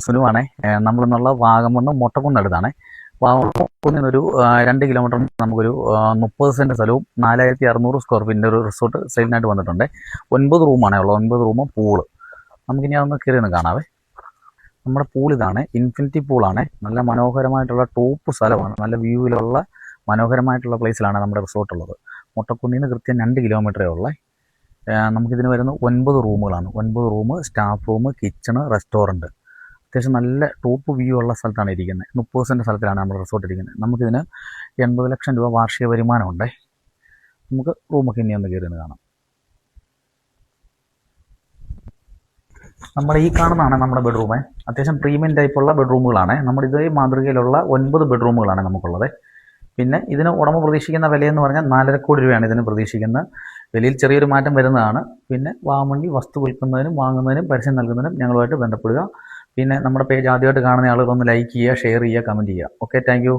സുനുവാണേ. നമ്മളിന്നുള്ള വാഗമണ്ണ് മൊട്ടക്കുന്നടുത്താണ്. വാഗമണ്ണിൽ നിന്നൊരു 2 കിലോമീറ്റർ നമുക്കൊരു 30 സെൻറ്റ് സ്ഥലവും 4600 സ്ക്വയർ ഫീറ്റിൻ്റെ ഒരു റിസോർട്ട് സെയിലിനായിട്ട് വന്നിട്ടുണ്ട്. 9 റൂമാണേ ഉള്ളത്, 9 റൂമും പൂള്. നമുക്കിനി അതൊന്ന് കയറി ഒന്ന് കാണാവേ. നമ്മുടെ പൂൾ ഇതാണ്, ഇൻഫിനിറ്റി പൂളാണ്. നല്ല മനോഹരമായിട്ടുള്ള ടോപ്പ് സ്ഥലമാണ്, നല്ല വ്യൂവിലുള്ള മനോഹരമായിട്ടുള്ള പ്ലേസിലാണ് നമ്മുടെ റിസോർട്ട് ഉള്ളത്. മൊട്ടക്കുന്നിൽ നിന്ന് കൃത്യം 2 കിലോമീറ്ററേ ഉള്ളേ. നമുക്കിതിന് വരുന്ന 9 റൂമുകളാണ്. 9 room, staff room, kitchen, restaurant. അത്യാവശ്യം നല്ല ടോപ്പ് വ്യൂ ഉള്ള സ്ഥലത്താണ് ഇരിക്കുന്നത്. 30 സെൻറ്റ് സ്ഥലത്തിലാണ് നമ്മുടെ റിസോർട്ട് ഇരിക്കുന്നത്. നമുക്കിതിന് 80 ലക്ഷം രൂപ വാർഷിക വരുമാനമുണ്ട്. നമുക്ക് റൂമൊക്കെ ഇനി ഒന്ന് കയറി കാണാം. നമ്മുടെ ഈ കാണുന്നതാണ് നമ്മുടെ ബെഡ്റൂമേ. അത്യാവശ്യം പ്രീമിയം ടൈപ്പുള്ള ബെഡ്റൂമുകളാണ്. നമ്മുടെ ഇതേ മാതൃകയിലുള്ള 9 ബെഡ്റൂമുകളാണ് നമുക്കുള്ളത്. പിന്നെ ഇതിന് ഉടമ പ്രതീക്ഷിക്കുന്ന വിലയെന്ന് പറഞ്ഞാൽ 4.5 കോടി രൂപയാണ് ഇതിന് പ്രതീക്ഷിക്കുന്നത്. വിലയിൽ ചെറിയൊരു മാറ്റം വരുന്നതാണ്. പിന്നെ വാമണ്ടി വസ്തു വിൽക്കുന്നതിനും വാങ്ങുന്നതിനും പരസ്യം നൽകുന്നതിനും ഞങ്ങളുമായിട്ട് ബന്ധപ്പെടുക. പിന്നെ നമ്മുടെ പേജ് ആദ്യമായിട്ട് കാണുന്ന ആളുകൾ ഒന്ന് ലൈക്ക് ചെയ്യുക, ഷെയർ ചെയ്യുക, കമൻറ്റ് ചെയ്യുക. Okay, thank you.